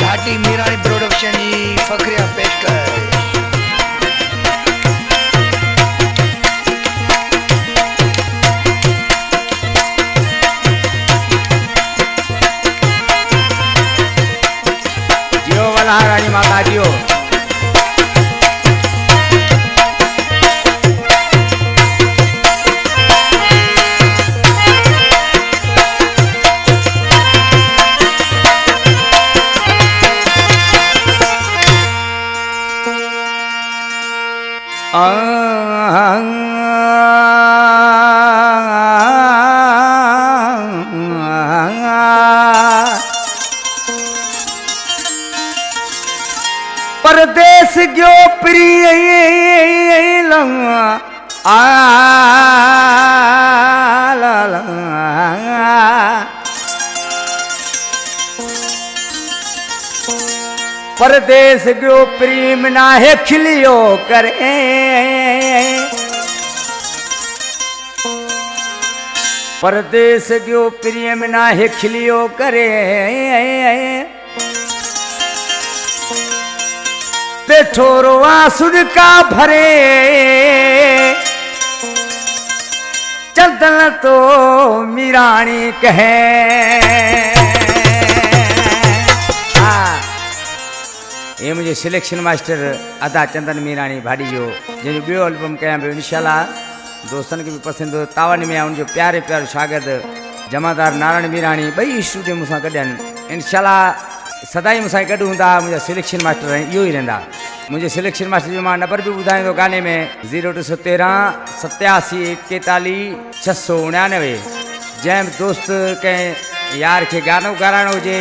घाटी मीरानी प्रोडक्शन जी फकरिया पेशकर जियो वाला रानी माता जियो। परदेश गयो प्रिय परदेश गयो प्रेम नाहे खिलियो करे परदेश गयो प्रेम नाहे खिलियो करे बैठो रोआ सुन का भरे चंदन तो मीरानी कहे। ये मुझे सिलेक्शन मास्टर अदा चंदन मीरानी भाड़ी जो जो बियो एल्बम कया पे इंशाल्लाह दोस्तन के भी पसंद हो तावन में उन जो प्यारे प्यारे शागिर्द जमादार नारायण मीरानी बई स्टूडियो मुसा कढन इंशाल्लाह सदाई मुसा कढ हुंदा मुझे सिलेक्शन मास्टर यो ही रहंदा। मुझे सिलेक्शन मास्टर जो मां नंबर भी बुधाई तो गाने में 0213 87 41 699 जैम दोस्त के यार के गानो गाराणो जे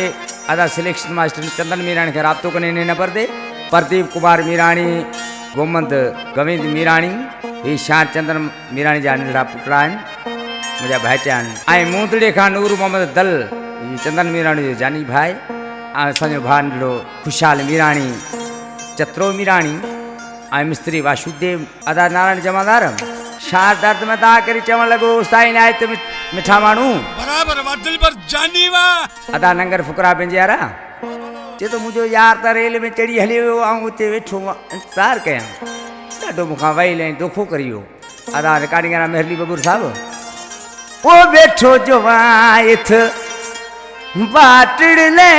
अदा सिलेक्शन मास्टर चंदन मीरानी के राब्तो कने ने नंबर दे प्रदीप कुमार मीरानी गोमंद गोविंद मीरानी ये शार चंदन मीरानी जा नंढा पुटड़ा आहिनि मुंहिंजा भाइटिया आहिनि ऐं मूंदड़े खां नूर मोहम्मद दल ये चंदन मीरानी जो जानी भाई असांजो भाउ नंढड़ो खुशहाल मीरानी चतरो मीरानी ऐं मिस्त्री वासुदेव अदा नारायण जमादार शार दर्द में ता करी चवण लॻो साईं आए त मिठा माण्हू बराबर वा दिल पर जानी वा अदा नंगर फुकरा पंहिंजे यारा चे तो मुझो यार त रेल में चढ़ी हली वियो ऐं उते वेठो इंतज़ार कयां ॾाढो मूंखां वही लई दोखो करी वियो अदा रिकॉर्डिंग वारा मेहरली बबूर साहब ओ वेठो जो वाइथ बाटड़ ले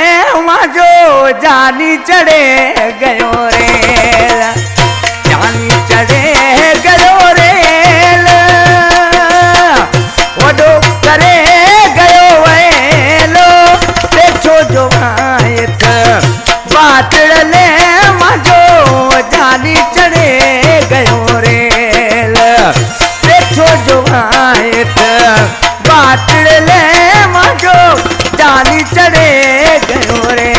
जो जानी चढ़े गयो रेल जानी चढ़े गयो रेल वडो करे गयो वेलो बैठो जो आयत बाटड़ ले जो जानी चढ़े गयो रेल बैठो जो आयत बाटड़ ले जो जानी चढ़े गयो रे।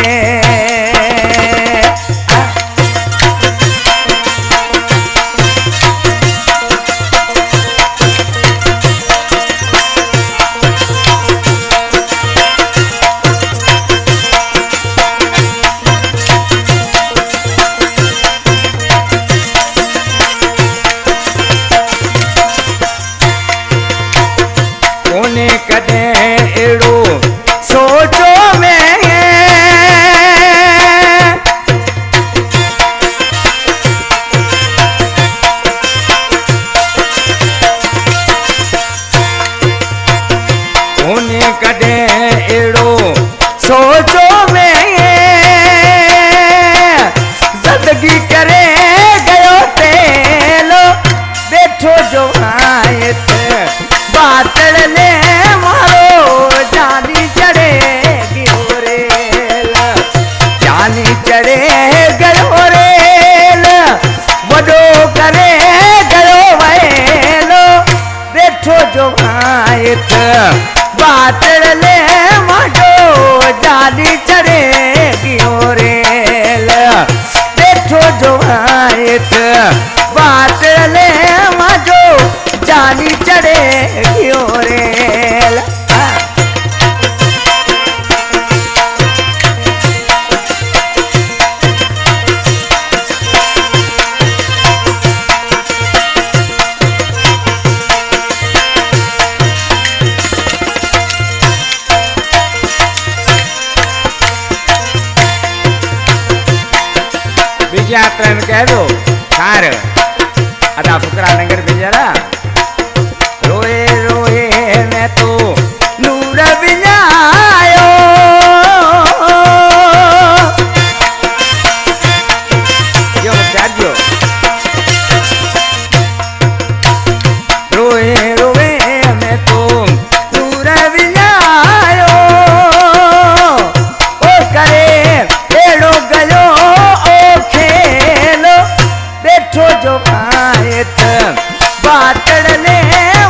यात्रा में कह दो सार अदा फुकरा नगर भेजा रोए रोए मैं तो नूर बिनायो यो मुख्तार रोए रोए मैं तो नूर बिनायो ओ करे एड़ो गयो ओ खेलो बैठो जो आयत बातड़ने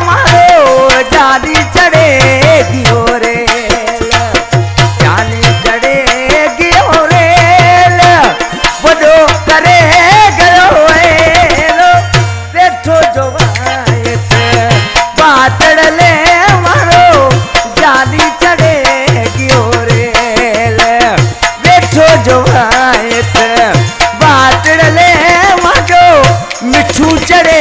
मारो जानी चढ़ेगी हो रेल जानी चढ़ेगी हो रेल बड़ो करे गयो वेलो बैठो जो आयत बातड़ने मारो जानी चढ़ेगी हो रेल बैठो जो आयत बातड़ने मारो मिठू चढ़े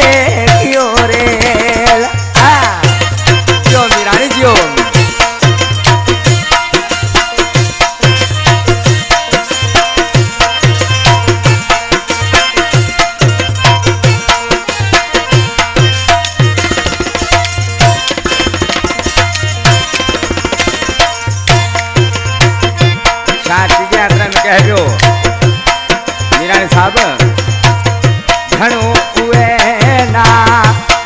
कहजो मीरानी साहब घणो उए ना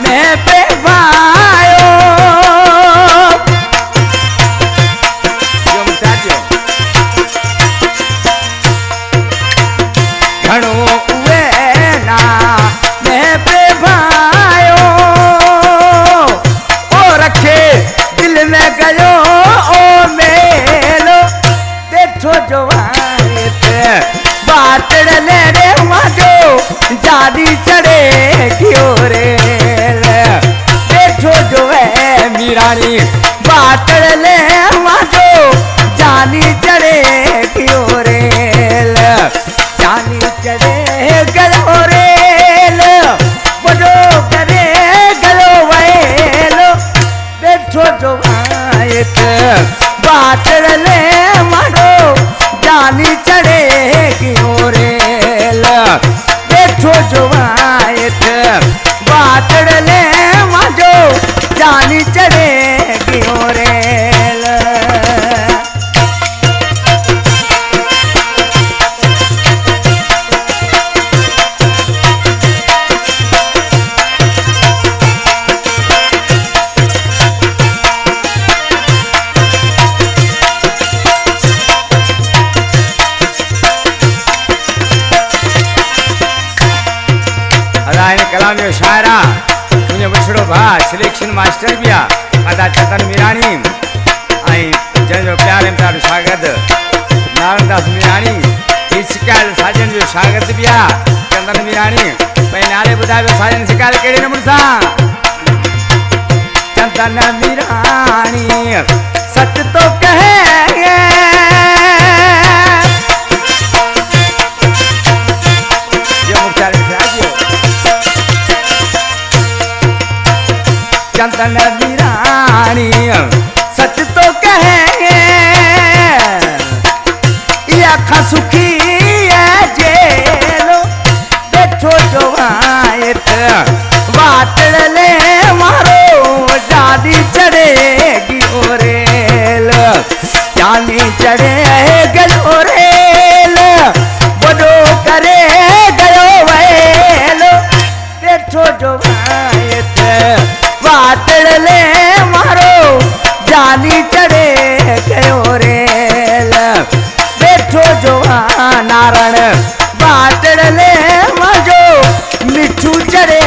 मैं पे भायो जो मुताजो घणो उए ना मैं पे भायो ओ रखे दिल में गयो ओ मेलो बैठो जो बातड़ने रे माजो जानी चढ़ेगी हो रेल बैठो जो है मीरानी बातड़ने माजो जानी चढ़ेगी हो रेल जानी चढ़े गलो रेल बड़ो करे गलो वेलो बैठो जो आयत बातड़ने मारो जानी चढ़ेगी हो रेल बैठो जो आयत बातड़ने माजो जानी चढ़ेगी हो रेल कलाम जो शायरा मुझे बछड़ो भा सिलेक्शन मास्टर भी अदा चंदन मीरानी आई जन प्यारे प्यारो शागिर्द नारायण दास मीरानी शिकायत साजन जो शागिर्द भी चंदन मीरानी भाई नारे बुधायो साजन शिकायत केड़े नमूने सा चंदन मीरानी सच तो कहे जो मुख्तार चंदन मीरानी सच तो कहे आखा सुखी है जेलो बैठो जो आयत बातड़ने मारो जानी चढ़ेगी हो रेल जानी चढ़े गयो रेल बड़ो करे गयो वेलो बैठो जो आयत बातड़ने मारो जानी चढ़े गयो रेल बैठो जो नारायण बातड़ने माजो मिठू चढ़े